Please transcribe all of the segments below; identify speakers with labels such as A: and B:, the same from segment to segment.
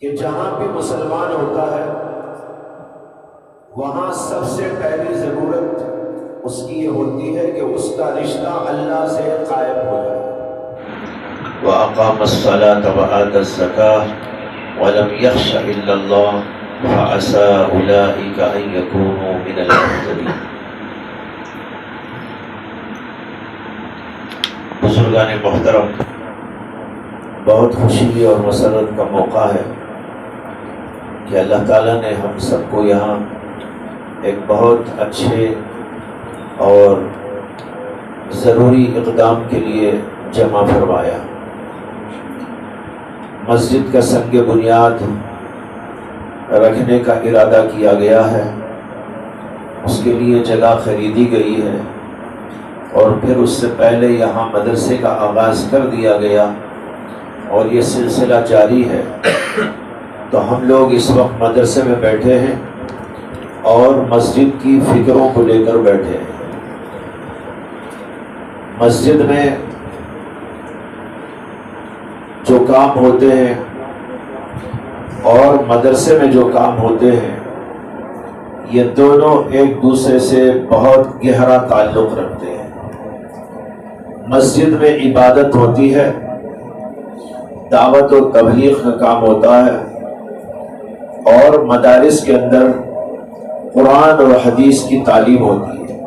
A: کہ جہاں بھی مسلمان ہوتا ہے وہاں سب سے پہلی ضرورت اس کی یہ ہوتی ہے کہ اس کا رشتہ اللہ سے قائم ہو جائے۔
B: وَأَقَامَ الصَّلَاةَ وَآتَى الزَّكَاةَ وَلَمْ يَخْشَ إِلَّا اللَّهَ فَعَسَىٰ أُولَٰئِكَ أَن يَكُونُوا مِنَ الْمُهْتَدِينَ۔ بزرگان محترم، بہت خوشی اور مسرت کا موقع ہے کہ اللہ تعالیٰ نے ہم سب کو یہاں ایک بہت اچھے اور ضروری اقدام کے لیے جمع فرمایا۔ مسجد کا سنگ بنیاد رکھنے کا ارادہ کیا گیا ہے، اس کے لیے جگہ خریدی گئی ہے، اور پھر اس سے پہلے یہاں مدرسے کا آغاز کر دیا گیا اور یہ سلسلہ جاری ہے۔ تو ہم لوگ اس وقت مدرسے میں بیٹھے ہیں اور مسجد کی فکروں کو لے کر بیٹھے ہیں۔ مسجد میں جو کام ہوتے ہیں اور مدرسے میں جو کام ہوتے ہیں، یہ دونوں ایک دوسرے سے بہت گہرا تعلق رکھتے ہیں۔ مسجد میں عبادت ہوتی ہے، دعوت و تبلیغ کا کام ہوتا ہے، اور مدارس کے اندر قرآن اور حدیث کی تعلیم ہوتی ہے۔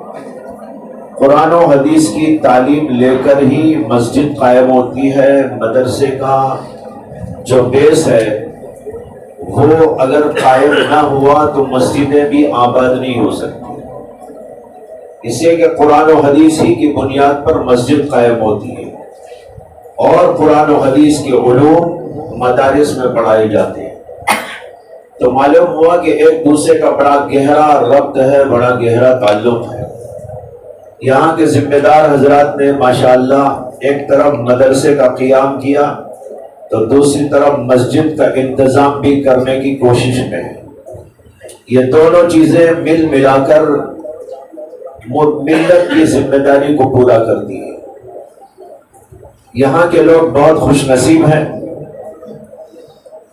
B: قرآن و حدیث کی تعلیم لے کر ہی مسجد قائم ہوتی ہے۔ مدرسے کا جو بیس ہے وہ اگر قائم نہ ہوا تو مسجدیں بھی آباد نہیں ہو سکتی، اس لیے کہ قرآن و حدیث ہی کی بنیاد پر مسجد قائم ہوتی ہے، اور قرآن و حدیث کے علوم مدارس میں پڑھائے جاتے ہیں۔ تو معلوم ہوا کہ ایک دوسرے کا بڑا گہرا ربط ہے، بڑا گہرا تعلق ہے۔ یہاں کے ذمہ دار حضرات نے ماشاءاللہ ایک طرف مدرسے کا قیام کیا تو دوسری طرف مسجد کا انتظام بھی کرنے کی کوشش میں ہے۔ یہ دونوں چیزیں مل ملا کر ملت کی ذمہ داری کو پورا کرتی ہے۔ یہاں کے لوگ بہت خوش نصیب ہیں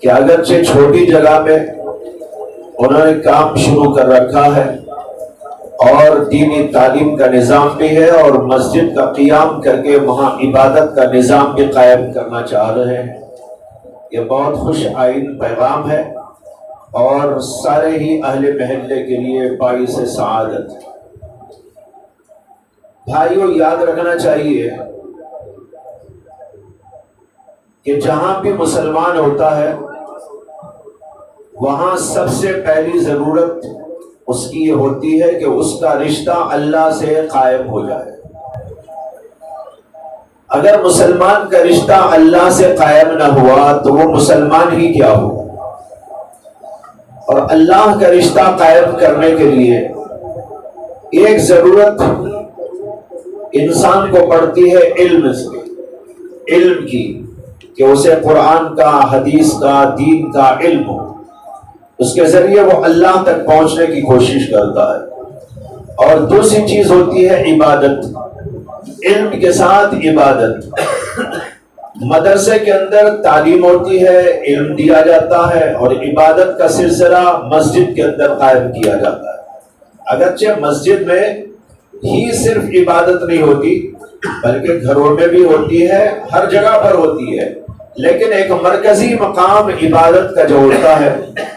B: کہ اگرچہ چھوٹی جگہ میں انہوں نے کام شروع کر رکھا ہے، اور دینی تعلیم کا نظام بھی ہے، اور مسجد کا قیام کر کے وہاں عبادت کا نظام بھی قائم کرنا چاہ رہے ہیں۔ یہ بہت خوش آئین پیغام ہے اور سارے ہی اہل محلے کے لیے باعث سعادت ہے۔ بھائیوں، یاد رکھنا چاہیے کہ جہاں بھی مسلمان ہوتا ہے وہاں سب سے پہلی ضرورت اس کی یہ ہوتی ہے کہ اس کا رشتہ اللہ سے قائم ہو جائے۔ اگر مسلمان کا رشتہ اللہ سے قائم نہ ہوا تو وہ مسلمان ہی کیا ہو۔ اور اللہ کا رشتہ قائم کرنے کے لیے ایک ضرورت انسان کو پڑتی ہے علم کی، کہ اسے قرآن کا، حدیث کا، دین کا علم ہو، اس کے ذریعے وہ اللہ تک پہنچنے کی کوشش کرتا ہے۔ اور دوسری چیز ہوتی ہے عبادت، علم کے ساتھ عبادت۔ مدرسے کے اندر تعلیم ہوتی ہے، علم دیا جاتا ہے، اور عبادت کا سلسلہ مسجد کے اندر قائم کیا جاتا ہے۔ اگرچہ مسجد میں ہی صرف عبادت نہیں ہوتی بلکہ گھروں میں بھی ہوتی ہے، ہر جگہ پر ہوتی ہے، لیکن ایک مرکزی مقام عبادت کا جو ہوتا ہے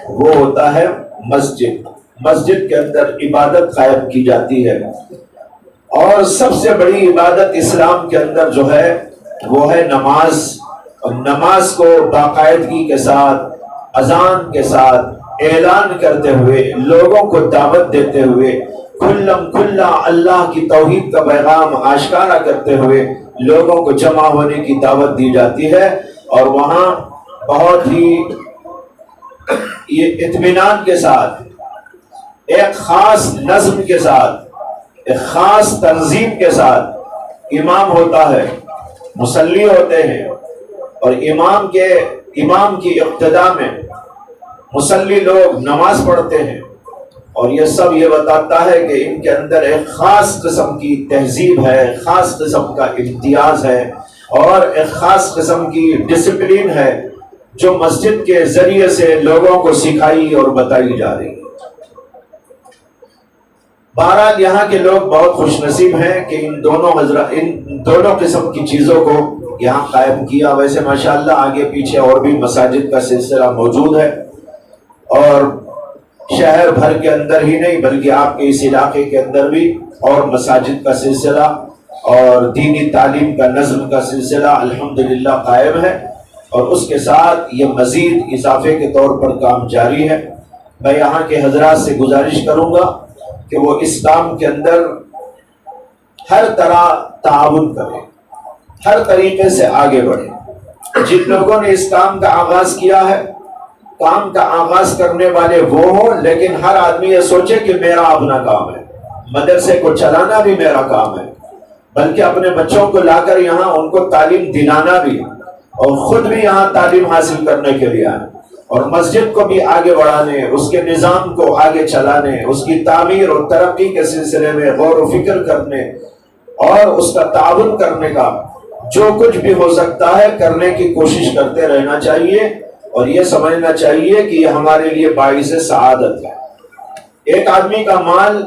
B: وہ ہوتا ہے مسجد۔ مسجد کے اندر عبادت قائم کی جاتی ہے، اور سب سے بڑی عبادت اسلام کے اندر جو ہے وہ ہے نماز۔ اور نماز کو باقاعدگی کے ساتھ، اذان کے ساتھ اعلان کرتے ہوئے، لوگوں کو دعوت دیتے ہوئے، کھلم کھلا اللہ کی توحید کا پیغام آشکارا کرتے ہوئے لوگوں کو جمع ہونے کی دعوت دی جاتی ہے، اور وہاں بہت ہی یہ اطمینان کے ساتھ، ایک خاص نظم کے ساتھ، ایک خاص تنظیم کے ساتھ امام ہوتا ہے، مصلی ہوتے ہیں، اور امام کی اقتداء میں مصلی لوگ نماز پڑھتے ہیں، اور یہ سب یہ بتاتا ہے کہ ان کے اندر ایک خاص قسم کی تہذیب ہے، خاص قسم کا امتیاز ہے، اور ایک خاص قسم کی ڈسپلین ہے، جو مسجد کے ذریعے سے لوگوں کو سکھائی اور بتائی جا رہی ہے۔ بہرحال یہاں کے لوگ بہت خوش نصیب ہیں کہ ان دونوں قسم کی چیزوں کو یہاں قائم کیا۔ ویسے ماشاءاللہ آگے پیچھے اور بھی مساجد کا سلسلہ موجود ہے، اور شہر بھر کے اندر ہی نہیں بلکہ آپ کے اس علاقے کے اندر بھی اور مساجد کا سلسلہ اور دینی تعلیم کا نظم کا سلسلہ الحمدللہ قائم ہے، اور اس کے ساتھ یہ مزید اضافے کے طور پر کام جاری ہے۔ میں یہاں کے حضرات سے گزارش کروں گا کہ وہ اس کام کے اندر ہر طرح تعاون کریں، ہر طریقے سے آگے بڑھیں۔ جن لوگوں نے اس کام کا آغاز کیا ہے، کام کا آغاز کرنے والے وہ ہوں، لیکن ہر آدمی یہ سوچے کہ میرا اپنا کام ہے، مدرسے کو چلانا بھی میرا کام ہے، بلکہ اپنے بچوں کو لا کر یہاں ان کو تعلیم دلانا بھی، اور خود بھی یہاں تعلیم حاصل کرنے کے لیے آئے، اور مسجد کو بھی آگے بڑھانے، اس کے نظام کو آگے چلانے، اس کی تعمیر اور ترقی کے سلسلے میں غور و فکر کرنے اور اس کا تعاون کرنے کا جو کچھ بھی ہو سکتا ہے کرنے کی کوشش کرتے رہنا چاہیے، اور یہ سمجھنا چاہیے کہ یہ ہمارے لیے باعث سعادت ہے۔ ایک آدمی کا مال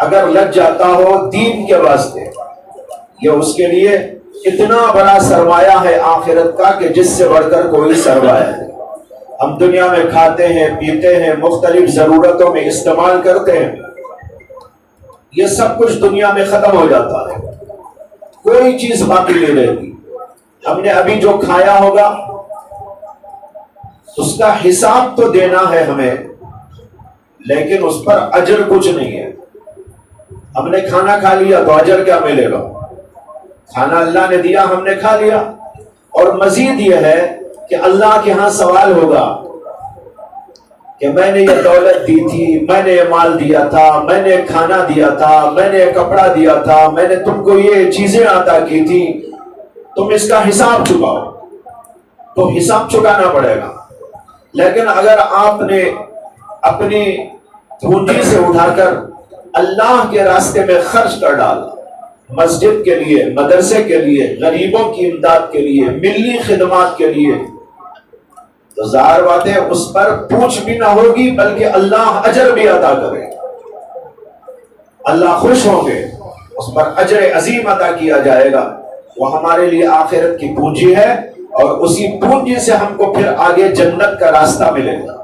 B: اگر لگ جاتا ہو دین کے واسطے، یہ اس کے لیے اتنا بڑا سرمایہ ہے آخرت کا کہ جس سے بڑھ کر کوئی سرمایہ ہے۔ ہم دنیا میں کھاتے ہیں، پیتے ہیں، مختلف ضرورتوں میں استعمال کرتے ہیں، یہ سب کچھ دنیا میں ختم ہو جاتا ہے، کوئی چیز باقی نہیں رہتی۔ ہم نے ابھی جو کھایا ہوگا اس کا حساب تو دینا ہے ہمیں، لیکن اس پر اجر کچھ نہیں ہے۔ ہم نے کھانا کھا لیا تو اجر کیا ملے گا؟ کھانا اللہ نے دیا، ہم نے کھا لیا، اور مزید یہ ہے کہ اللہ کے ہاں سوال ہوگا کہ میں نے یہ دولت دی تھی، میں نے یہ مال دیا تھا، میں نے کھانا دیا تھا، میں نے کپڑا دیا تھا، میں نے تم کو یہ چیزیں عطا کی تھی، تم اس کا حساب چکاؤ۔ تو حساب چکانا پڑے گا۔ لیکن اگر آپ نے اپنی پونجی سے اٹھا کر اللہ کے راستے میں خرچ کر ڈالا، مسجد کے لیے، مدرسے کے لیے، غریبوں کی امداد کے لیے، ملی خدمات کے لیے، تو ظاہر بات ہے اس پر پوچھ بھی نہ ہوگی بلکہ اللہ اجر بھی عطا کرے، اللہ خوش ہوں گے، اس پر اجر عظیم عطا کیا جائے گا۔ وہ ہمارے لیے آخرت کی پونجی ہے، اور اسی پونجی سے ہم کو پھر آگے جنت کا راستہ ملے گا۔